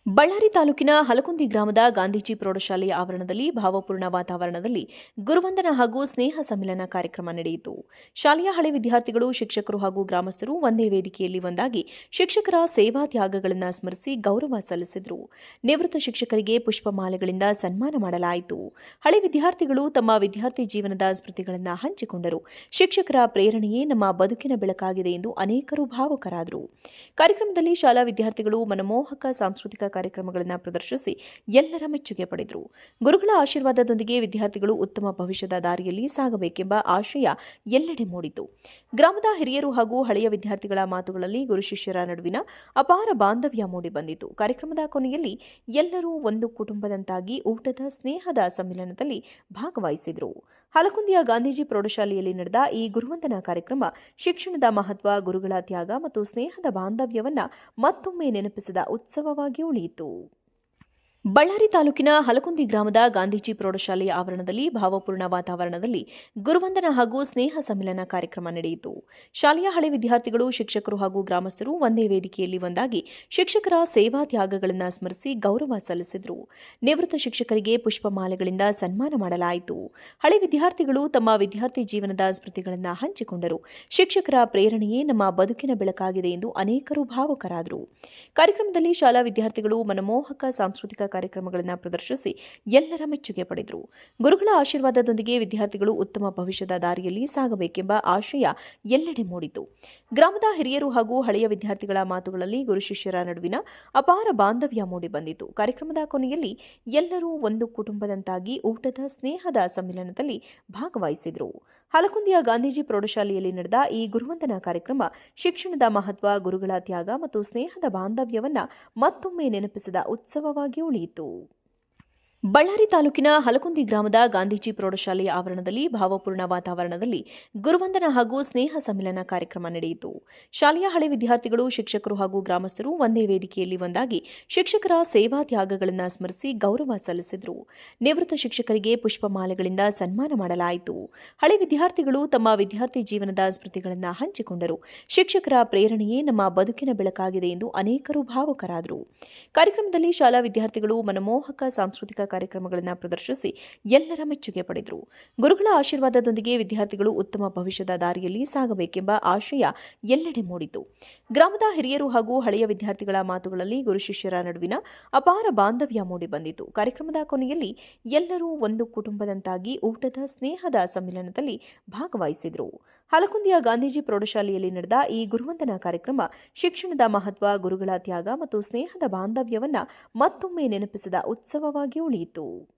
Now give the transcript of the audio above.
ಬಳ್ಳಾರಿ ತಾಲೂಕಿನ ಹಲಕುಂದಿ ಗ್ರಾಮದ ಗಾಂಧೀಜಿ ಪ್ರೌಢಶಾಲೆಯ ಆವರಣದಲ್ಲಿ ಭಾವಪೂರ್ಣ ವಾತಾವರಣದಲ್ಲಿ ಗುರುವಂದನ ಹಾಗೂ ಸ್ನೇಹ ಸಮ್ಮಿಲನ ಕಾರ್ಯಕ್ರಮ ನಡೆಯಿತು. ಶಾಲೆಯ ಹಳೆ ವಿದ್ಯಾರ್ಥಿಗಳು, ಶಿಕ್ಷಕರು ಹಾಗೂ ಗ್ರಾಮಸ್ಥರು ಒಂದೇ ವೇದಿಕೆಯಲ್ಲಿ ಒಂದಾಗಿ ಶಿಕ್ಷಕರ ಸೇವಾ ತ್ಯಾಗಗಳನ್ನು ಸ್ಮರಿಸಿ ಗೌರವ ಸಲ್ಲಿಸಿದರು. ನಿವೃತ್ತ ಶಿಕ್ಷಕರಿಗೆ ಪುಷ್ಪಮಾಲೆಗಳಿಂದ ಸನ್ಮಾನ ಮಾಡಲಾಯಿತು. ಹಳೆ ವಿದ್ಯಾರ್ಥಿಗಳು ತಮ್ಮ ವಿದ್ಯಾರ್ಥಿ ಜೀವನದ ಸ್ಮೃತಿಗಳನ್ನು ಹಂಚಿಕೊಂಡರು. ಶಿಕ್ಷಕರ ಪ್ರೇರಣೆಯೇ ನಮ್ಮ ಬದುಕಿನ ಬೆಳಕಾಗಿದೆ ಎಂದು ಅನೇಕರು ಭಾವುಕರಾದರು. ಕಾರ್ಯಕ್ರಮದಲ್ಲಿ ಶಾಲಾ ವಿದ್ಯಾರ್ಥಿಗಳು ಮನಮೋಹಕ ಸಾಂಸ್ಕೃತಿಕ ಕಾರ್ಯಕ್ರಮಗಳನ್ನು ಪ್ರದರ್ಶಿಸಿ ಎಲ್ಲರ ಮೆಚ್ಚುಗೆ ಪಡೆದರು. ಗುರುಗಳ ಆಶೀರ್ವಾದದೊಂದಿಗೆ ವಿದ್ಯಾರ್ಥಿಗಳು ಉತ್ತಮ ಭವಿಷ್ಯದ ದಾರಿಯಲ್ಲಿ ಸಾಗಬೇಕೆಂಬ ಆಶಯ ಎಲ್ಲೆಡೆ ಮೂಡಿತು. ಗ್ರಾಮದ ಹಿರಿಯರು ಹಾಗೂ ಹಳೆಯ ವಿದ್ಯಾರ್ಥಿಗಳ ಮಾತುಗಳಲ್ಲಿ ಗುರು ಶಿಷ್ಯರ ನಡುವಿನ ಅಪಾರ ಬಾಂಧವ್ಯ ಮೂಡಿಬಂದಿತು. ಕಾರ್ಯಕ್ರಮದ ಕೊನೆಯಲ್ಲಿ ಎಲ್ಲರೂ ಒಂದು ಕುಟುಂಬದಂತಾಗಿ ಊಟದ ಸ್ನೇಹದ ಸಮ್ಮಿಲನದಲ್ಲಿ ಭಾಗವಹಿಸಿದರು. ಹಲಕುಂದಿಯ ಗಾಂಧೀಜಿ ಪ್ರೌಢಶಾಲೆಯಲ್ಲಿ ನಡೆದ ಈ ಗುರುವಂದನಾ ಕಾರ್ಯಕ್ರಮ ಶಿಕ್ಷಣದ ಮಹತ್ವ, ಗುರುಗಳ ತ್ಯಾಗ ಮತ್ತು ಸ್ನೇಹದ ಬಾಂಧವ್ಯವನ್ನು ಮತ್ತೊಮ್ಮೆ ನೆನಪಿಸಿದ ಉತ್ಸವವಾಗಿ ಉಳಿಯಿತು. ಬಳ್ಳಾರಿ ತಾಲೂಕಿನ ಹಲಕುಂದಿ ಗ್ರಾಮದ ಗಾಂಧೀಜಿ ಪ್ರೌಢಶಾಲೆಯ ಆವರಣದಲ್ಲಿ ಭಾವಪೂರ್ಣ ವಾತಾವರಣದಲ್ಲಿ ಗುರುವಂದನ ಹಾಗೂ ಸ್ನೇಹ ಸಮ್ಮಿಲನ ಕಾರ್ಯಕ್ರಮ ನಡೆಯಿತು. ಶಾಲೆಯ ಹಳೆ ವಿದ್ಯಾರ್ಥಿಗಳು, ಶಿಕ್ಷಕರು ಹಾಗೂ ಗ್ರಾಮಸ್ಥರು ಒಂದೇ ವೇದಿಕೆಯಲ್ಲಿ ಒಂದಾಗಿ ಶಿಕ್ಷಕರ ಸೇವಾ ತ್ಯಾಗಗಳನ್ನು ಸ್ಮರಿಸಿ ಗೌರವ ಸಲ್ಲಿಸಿದರು. ನಿವೃತ್ತ ಶಿಕ್ಷಕರಿಗೆ ಪುಷ್ಪಮಾಲೆಗಳಿಂದ ಸನ್ಮಾನ ಮಾಡಲಾಯಿತು. ಹಳೆ ವಿದ್ಯಾರ್ಥಿಗಳು ತಮ್ಮ ವಿದ್ಯಾರ್ಥಿ ಜೀವನದ ಸ್ಮೃತಿಗಳನ್ನು ಹಂಚಿಕೊಂಡರು. ಶಿಕ್ಷಕರ ಪ್ರೇರಣೆಯೇ ನಮ್ಮ ಬದುಕಿನ ಬೆಳಕಾಗಿದೆ ಎಂದು ಅನೇಕರು ಭಾವುಕರಾದರು. ಕಾರ್ಯಕ್ರಮದಲ್ಲಿ ಶಾಲಾ ವಿದ್ಯಾರ್ಥಿಗಳು ಮನಮೋಹಕ ಸಾಂಸ್ಕೃತಿಕ ಕಾರ್ಯಕ್ರಮಗಳನ್ನು ಪ್ರದರ್ಶಿಸಿ ಎಲ್ಲರ ಮೆಚ್ಚುಗೆ ಪಡೆದರು. ಗುರುಗಳ ಆಶೀರ್ವಾದದೊಂದಿಗೆ ವಿದ್ಯಾರ್ಥಿಗಳು ಉತ್ತಮ ಭವಿಷ್ಯದ ದಾರಿಯಲ್ಲಿ ಸಾಗಬೇಕೆಂಬ ಆಶಯ ಎಲ್ಲೆಡೆ ಮೂಡಿತು. ಗ್ರಾಮದ ಹಿರಿಯರು ಹಾಗೂ ಹಳೆಯ ವಿದ್ಯಾರ್ಥಿಗಳ ಮಾತುಗಳಲ್ಲಿ ಗುರು ಶಿಷ್ಯರ ನಡುವಿನ ಅಪಾರ ಬಾಂಧವ್ಯ ಮೂಡಿಬಂದಿತು. ಕಾರ್ಯಕ್ರಮದ ಕೊನೆಯಲ್ಲಿ ಎಲ್ಲರೂ ಒಂದು ಕುಟುಂಬದಂತಾಗಿ ಊಟದ ಸ್ನೇಹದ ಸಮ್ಮಿಲನದಲ್ಲಿ ಭಾಗವಹಿಸಿದರು. ಹಲಕುಂದಿಯ ಗಾಂಧೀಜಿ ಪ್ರೌಢಶಾಲೆಯಲ್ಲಿ ನಡೆದ ಈ ಗುರುವಂದನಾ ಕಾರ್ಯಕ್ರಮ ಶಿಕ್ಷಣದ ಮಹತ್ವ, ಗುರುಗಳ ತ್ಯಾಗ ಮತ್ತು ಸ್ನೇಹದ ಬಾಂಧವ್ಯವನ್ನು ಮತ್ತೊಮ್ಮೆ ನೆನಪಿಸಿದ ಉತ್ಸವವಾಗಿ ಉಳಿಯಿತು. ಬಳ್ಳಾರಿ ತಾಲೂಕಿನ ಹಲಕುಂದಿ ಗ್ರಾಮದ ಗಾಂಧೀಜಿ ಪ್ರೌಢಶಾಲೆಯ ಆವರಣದಲ್ಲಿ ಭಾವಪೂರ್ಣ ವಾತಾವರಣದಲ್ಲಿ ಗುರುವಂದನ ಹಾಗೂ ಸ್ನೇಹ ಸಮ್ಮಿಲನ ಕಾರ್ಯಕ್ರಮ ನಡೆಯಿತು. ಶಾಲೆಯ ಹಳೆ ವಿದ್ಯಾರ್ಥಿಗಳು, ಶಿಕ್ಷಕರು ಹಾಗೂ ಗ್ರಾಮಸ್ಥರು ಒಂದೇ ವೇದಿಕೆಯಲ್ಲಿ ಒಂದಾಗಿ ಶಿಕ್ಷಕರ ಸೇವಾ ತ್ಯಾಗಗಳನ್ನು ಸ್ಮರಿಸಿ ಗೌರವ ಸಲ್ಲಿಸಿದರು. ನಿವೃತ್ತ ಶಿಕ್ಷಕರಿಗೆ ಪುಷ್ಪಮಾಲೆಗಳಿಂದ ಸನ್ಮಾನ ಮಾಡಲಾಯಿತು. ಹಳೆ ವಿದ್ಯಾರ್ಥಿಗಳು ತಮ್ಮ ವಿದ್ಯಾರ್ಥಿ ಜೀವನದ ಸ್ಮೃತಿಗಳನ್ನು ಹಂಚಿಕೊಂಡರು. ಶಿಕ್ಷಕರ ಪ್ರೇರಣೆಯೇ ನಮ್ಮ ಬದುಕಿನ ಬೆಳಕಾಗಿದೆ ಎಂದು ಅನೇಕರು ಭಾವುಕರಾದರು. ಕಾರ್ಯಕ್ರಮದಲ್ಲಿ ಶಾಲಾ ವಿದ್ಯಾರ್ಥಿಗಳು ಮನಮೋಹಕ ಸಾಂಸ್ಕೃತಿಕ ಕಾರ್ಯಕ್ರಮಗಳನ್ನು ಪ್ರದರ್ಶಿಸಿ ಎಲ್ಲರ ಮೆಚ್ಚುಗೆ ಪಡೆದರು. ಗುರುಗಳ ಆಶೀರ್ವಾದದೊಂದಿಗೆ ವಿದ್ಯಾರ್ಥಿಗಳು ಉತ್ತಮ ಭವಿಷ್ಯದ ದಾರಿಯಲ್ಲಿ ಸಾಗಬೇಕೆಂಬ ಆಶಯ ಎಲ್ಲೆಡೆ ಮೂಡಿತು. ಗ್ರಾಮದ ಹಿರಿಯರು ಹಾಗೂ ಹಳೆಯ ವಿದ್ಯಾರ್ಥಿಗಳ ಮಾತುಗಳಲ್ಲಿ ಗುರು ಶಿಷ್ಯರ ನಡುವಿನ ಅಪಾರ ಬಾಂಧವ್ಯ ಮೂಡಿಬಂದಿತು. ಕಾರ್ಯಕ್ರಮದ ಕೊನೆಯಲ್ಲಿ ಎಲ್ಲರೂ ಒಂದು ಕುಟುಂಬದಂತಾಗಿ ಊಟದ ಸ್ನೇಹದ ಸಮ್ಮಿಲನದಲ್ಲಿ ಭಾಗವಹಿಸಿದರು. ಹಲಕುಂದಿಯ ಗಾಂಧೀಜಿ ಪ್ರೌಢಶಾಲೆಯಲ್ಲಿ ನಡೆದ ಈ ಗುರುವಂದನಾ ಕಾರ್ಯಕ್ರಮ ಶಿಕ್ಷಣದ ಮಹತ್ವ, ಗುರುಗಳ ತ್ಯಾಗ ಮತ್ತು ಸ್ನೇಹದ ಬಾಂಧವ್ಯವನ್ನು ಮತ್ತೊಮ್ಮೆ ನೆನಪಿಸಿದ ಉತ್ಸವವಾಗಿ ಉಳಿಯಿತು.